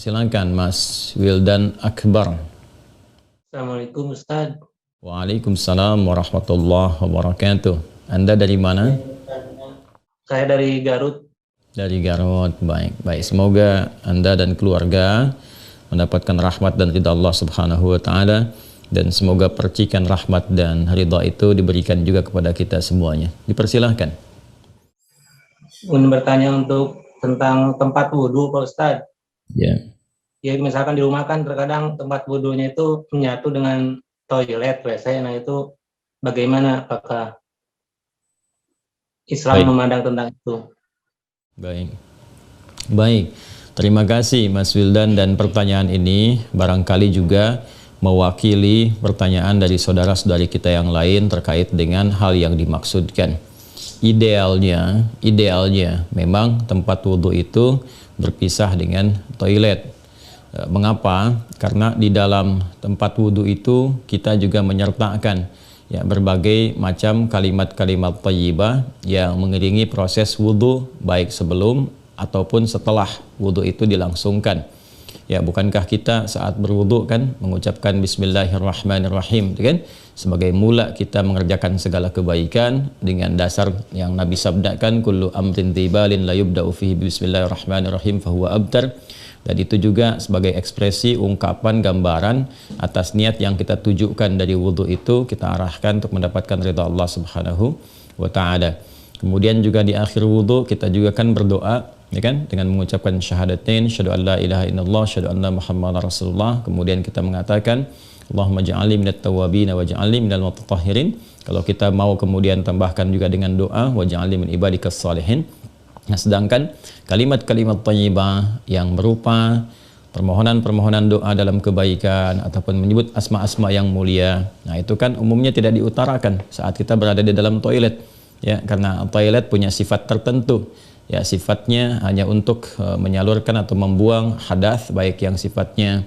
Silakan Mas Wildan Akbar. Assalamualaikum Ustaz. Waalaikumsalam warahmatullahi wabarakatuh. Anda dari mana? Saya dari Garut. Dari Garut. Baik. Semoga Anda dan keluarga mendapatkan rahmat dan ridha Allah Subhanahu wa taala, dan semoga percikan rahmat dan ridha itu diberikan juga kepada kita semuanya. Dipersilahkan. Ingin bertanya tentang tempat wudhu Pak Ustaz. Ya. Ya misalkan di rumah kan terkadang tempat wudhunya itu menyatu dengan toilet WC. Nah itu bagaimana, apakah Islam memandang tentang itu? Baik. Terima kasih Mas Wildan, dan pertanyaan ini barangkali juga mewakili pertanyaan dari saudara-saudari kita yang lain terkait dengan hal yang dimaksudkan. Idealnya memang tempat wudhu itu berpisah dengan toilet. Mengapa? Karena di dalam tempat wudhu itu kita juga menyertakan berbagai macam kalimat-kalimat thayyibah yang mengiringi proses wudhu, baik sebelum ataupun setelah wudhu itu dilangsungkan. Bukankah kita saat berwudhu kan mengucapkan Bismillahirrahmanirrahim, kan? Sebagai mula kita mengerjakan segala kebaikan dengan dasar yang Nabi sabdakan, kullu amrin tibalin la yubda'u fihi Bismillahirrahmanirrahim fahuwa abtar. Dan itu juga sebagai ekspresi ungkapan gambaran atas niat yang kita tujukan dari wudhu itu, kita arahkan untuk mendapatkan ridha Allah Subhanahu wa taala. Kemudian juga di akhir wudhu kita juga kan berdoa, kan, dengan mengucapkan syahadatain, syahadu an la ilaha illallah, syahadu anna muhammadar rasulullah. Kemudian kita mengatakan Allahumma ja'alni minat tawwabin wa ja'alni minal mutatahhirin. Kalau kita mau kemudian tambahkan juga dengan doa wa ja'alni min ibadikas salihin. Nah, sedangkan kalimat-kalimat thayyibah yang berupa permohonan-permohonan doa dalam kebaikan ataupun menyebut asma-asma yang mulia, nah itu kan umumnya tidak diutarakan saat kita berada di dalam toilet, karena toilet punya sifat tertentu, sifatnya hanya untuk menyalurkan atau membuang hadas, baik yang sifatnya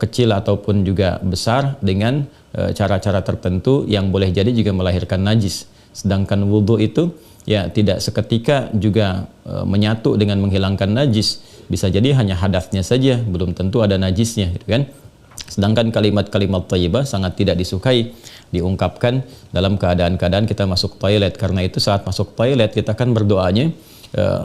kecil ataupun juga besar, dengan cara-cara tertentu yang boleh jadi juga melahirkan najis. Sedangkan wudhu itu tidak seketika juga menyatu dengan menghilangkan najis, bisa jadi hanya hadasnya saja, belum tentu ada najisnya, gitu kan. Sedangkan kalimat-kalimat thayyibah sangat tidak disukai diungkapkan dalam keadaan-keadaan kita masuk toilet. Karena itu saat masuk toilet kita kan berdoanya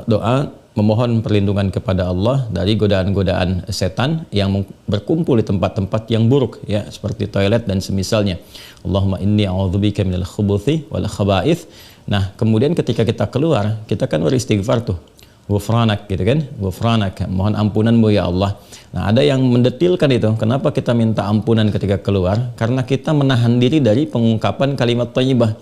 doa memohon perlindungan kepada Allah dari godaan-godaan setan yang berkumpul di tempat-tempat yang buruk, seperti toilet dan semisalnya. Allahumma inni a'udzubika minal khubuthi wal khaba'ith. Nah, kemudian ketika kita keluar, kita kan beristighfar tuh. Ghufranak, gitu kan? Ghufranak, mohon ampunanmu ya Allah. Nah, ada yang mendetilkan itu. Kenapa kita minta ampunan ketika keluar? Karena kita menahan diri dari pengungkapan kalimat thayyibah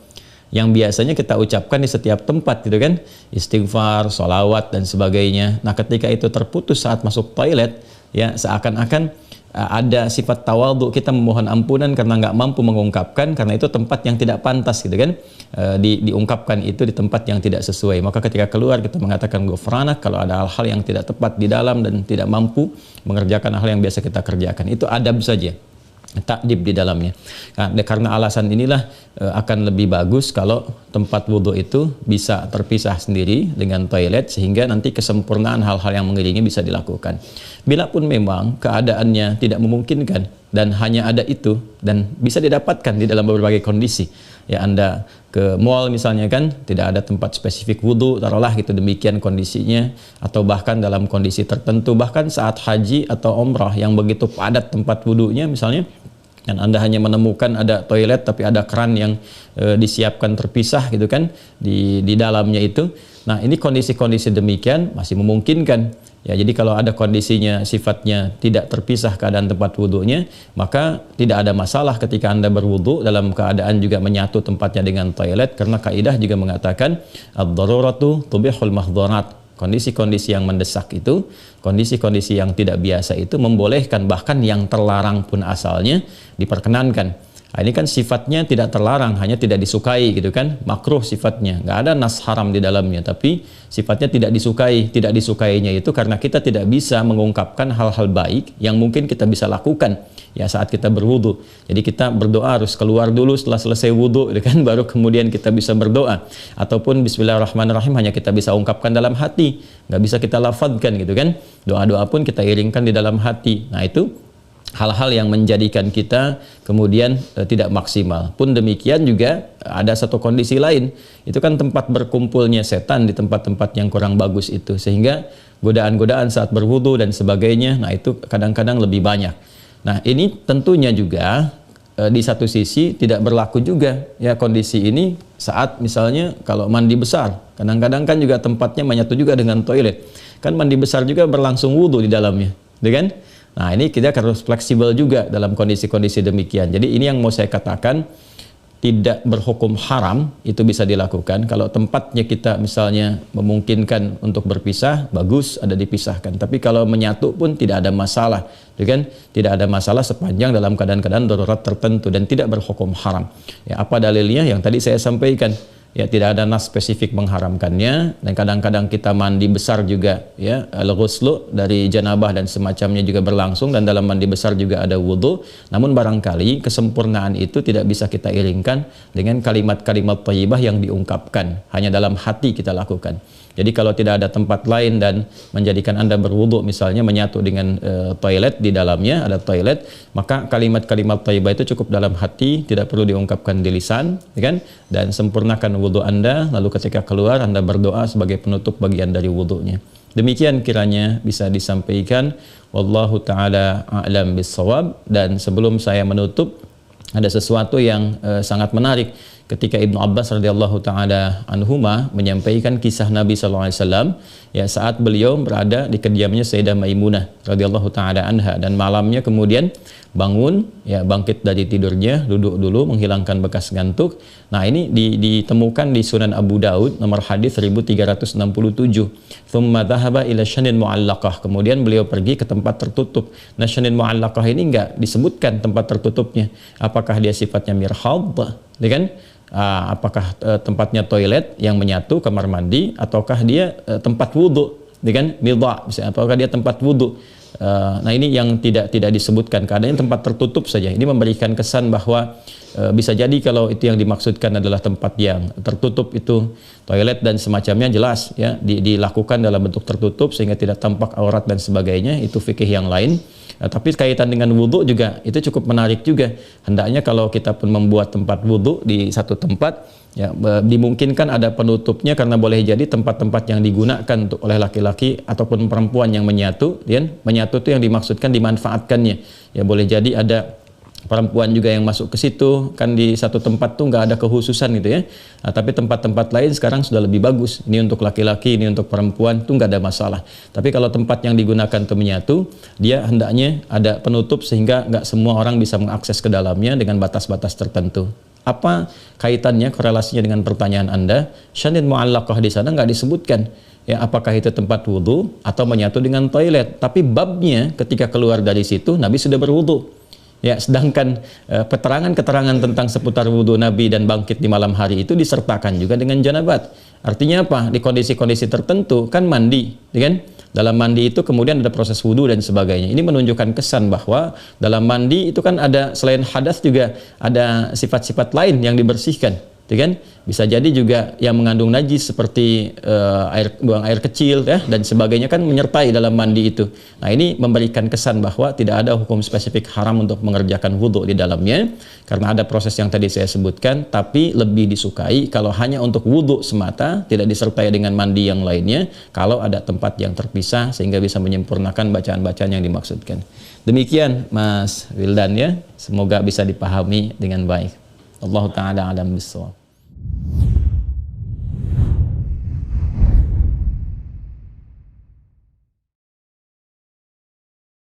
yang biasanya kita ucapkan di setiap tempat, gitu kan? Istighfar, sholawat, dan sebagainya. Nah, ketika itu terputus saat masuk toilet, seakan-akan ada sifat tawadhu, kita memohon ampunan karena nggak mampu mengungkapkan, karena itu tempat yang tidak pantas, gitu kan, diungkapkan itu di tempat yang tidak sesuai. Maka ketika keluar kita mengatakan ghufranak kalau ada hal-hal yang tidak tepat di dalam dan tidak mampu mengerjakan hal yang biasa kita kerjakan. Itu adab saja, takdib di dalamnya. Nah, karena alasan inilah akan lebih bagus kalau tempat wudhu itu bisa terpisah sendiri dengan toilet, sehingga nanti kesempurnaan hal-hal yang mengiringi bisa dilakukan. Bila pun memang keadaannya tidak memungkinkan dan hanya ada itu dan bisa didapatkan di dalam berbagai kondisi, Anda ke mall misalnya kan, tidak ada tempat spesifik wudhu, taruhlah gitu demikian kondisinya, atau bahkan dalam kondisi tertentu, bahkan saat haji atau umrah yang begitu padat tempat wudhunya misalnya, dan Anda hanya menemukan ada toilet tapi ada keran yang disiapkan terpisah, gitu kan, di dalamnya itu. Nah, ini kondisi-kondisi demikian masih memungkinkan. Jadi kalau ada kondisinya sifatnya tidak terpisah keadaan tempat wudhunya, maka tidak ada masalah ketika Anda berwudhu dalam keadaan juga menyatu tempatnya dengan toilet, karena kaidah juga mengatakan ad-daruratu tubihul mahdharat. Kondisi-kondisi yang mendesak itu, kondisi-kondisi yang tidak biasa itu membolehkan, bahkan yang terlarang pun asalnya diperkenankan. Nah, ini kan sifatnya tidak terlarang, hanya tidak disukai, gitu kan, makruh sifatnya, nggak ada nas haram di dalamnya, tapi sifatnya tidak disukai. Tidak disukainya itu karena kita tidak bisa mengungkapkan hal-hal baik yang mungkin kita bisa lakukan, ya saat kita berwudu. Jadi kita berdoa harus keluar dulu setelah selesai wudu, kan, baru kemudian kita bisa berdoa. Ataupun Bismillahirrahmanirrahim hanya kita bisa ungkapkan dalam hati, nggak bisa kita lafadzkan gitu kan. Doa-doa pun kita iringkan di dalam hati. Nah itu hal-hal yang menjadikan kita kemudian tidak maksimal. Pun demikian juga ada satu kondisi lain, itu kan tempat berkumpulnya setan di tempat-tempat yang kurang bagus itu, sehingga godaan-godaan saat berwudu dan sebagainya, nah itu kadang-kadang lebih banyak. Nah ini tentunya juga di satu sisi tidak berlaku juga ya kondisi ini saat misalnya kalau mandi besar, kadang-kadang kan juga tempatnya menyatu juga dengan toilet, kan mandi besar juga berlangsung wudu di dalamnya, kan? Nah ini kita harus fleksibel juga dalam kondisi-kondisi demikian. Jadi ini yang mau saya katakan, tidak berhukum haram, itu bisa dilakukan. Kalau tempatnya kita misalnya memungkinkan untuk berpisah, bagus ada dipisahkan. Tapi kalau menyatu pun tidak ada masalah, kan? Tidak ada masalah sepanjang dalam keadaan-keadaan darurat tertentu dan tidak berhukum haram. Ya, apa dalilnya? Yang tadi saya sampaikan. Ya, tidak ada nas spesifik mengharamkannya, dan kadang-kadang kita mandi besar juga ya, al-ghuslu dari janabah dan semacamnya juga berlangsung, dan dalam mandi besar juga ada wudu. Namun barangkali kesempurnaan itu tidak bisa kita iringkan dengan kalimat-kalimat thayyibah yang diungkapkan, hanya dalam hati kita lakukan. Jadi kalau tidak ada tempat lain dan menjadikan Anda berwudu misalnya menyatu dengan toilet, di dalamnya ada toilet, maka kalimat-kalimat thayyibah itu cukup dalam hati, tidak perlu diungkapkan di lisan, kan? Dan sempurnakan wudu Anda, lalu ketika keluar Anda berdoa sebagai penutup bagian dari wudunya. Demikian kiranya bisa disampaikan. Wallahu taala a'lam bissawab. Dan sebelum saya menutup, ada sesuatu yang sangat menarik ketika Ibnu Abbas radhiyallahu taala anhuma menyampaikan kisah Nabi sallallahu alaihi wasallam ya saat beliau berada di kediamannya Sayyidah Maimunah radhiyallahu taala anha, dan malamnya kemudian bangun ya, bangkit dari tidurnya, duduk dulu menghilangkan bekas ngantuk. Nah ini ditemukan di Sunan Abu Daud nomor hadis 1367. Thumma dhahaba ila syanin mu'allaqah, kemudian beliau pergi ke tempat tertutup. Nah syanin mu'allaqah ini enggak disebutkan tempat tertutupnya, apakah dia sifatnya mirhad, ya kan? Apakah tempatnya toilet yang menyatu, kamar mandi, ataukah dia tempat wudhu, kan? Midha, misalnya, apakah dia tempat wudhu? Nah ini yang tidak disebutkan, keadaannya tempat tertutup saja. Ini memberikan kesan bahwa bisa jadi kalau itu yang dimaksudkan adalah tempat yang tertutup, itu toilet dan semacamnya, jelas ya dilakukan dalam bentuk tertutup sehingga tidak tampak aurat dan sebagainya, itu fikih yang lain. Tapi kaitan dengan wudhu juga itu cukup menarik juga. Hendaknya kalau kita pun membuat tempat wudhu di satu tempat, ya dimungkinkan ada penutupnya, karena boleh jadi tempat-tempat yang digunakan untuk oleh laki-laki ataupun perempuan yang menyatu, ya, menyatu itu yang dimaksudkan dimanfaatkannya. Ya boleh jadi ada perempuan juga yang masuk ke situ, kan di satu tempat tuh nggak ada kekhususan gitu ya. Nah, tapi tempat-tempat lain sekarang sudah lebih bagus. Ini untuk laki-laki, ini untuk perempuan, tuh nggak ada masalah. Tapi kalau tempat yang digunakan untuk menyatu, dia hendaknya ada penutup sehingga nggak semua orang bisa mengakses ke dalamnya dengan batas-batas tertentu. Apa kaitannya, korelasinya dengan pertanyaan Anda? Syanin mu'allaqah di sana nggak disebutkan. Ya, apakah itu tempat wudhu atau menyatu dengan toilet? Tapi babnya ketika keluar dari situ, Nabi sudah berwudhu. Ya, sedangkan keterangan-keterangan tentang seputar wudhu Nabi dan bangkit di malam hari itu disertakan juga dengan janabat. Artinya apa? Di kondisi-kondisi tertentu kan mandi, kan? Dalam mandi itu kemudian ada proses wudhu dan sebagainya. Ini menunjukkan kesan bahwa dalam mandi itu kan ada, selain hadas juga ada sifat-sifat lain yang dibersihkan, kan? Bisa jadi juga yang mengandung najis seperti buang air kecil ya, dan sebagainya kan menyertai dalam mandi itu. Nah ini memberikan kesan bahwa tidak ada hukum spesifik haram untuk mengerjakan wudhu di dalamnya, karena ada proses yang tadi saya sebutkan. Tapi lebih disukai kalau hanya untuk wudhu semata, tidak disertai dengan mandi yang lainnya, kalau ada tempat yang terpisah sehingga bisa menyempurnakan bacaan-bacaan yang dimaksudkan. Demikian Mas Wildan ya, semoga bisa dipahami dengan baik. Allah Ta'ala alam bisawab.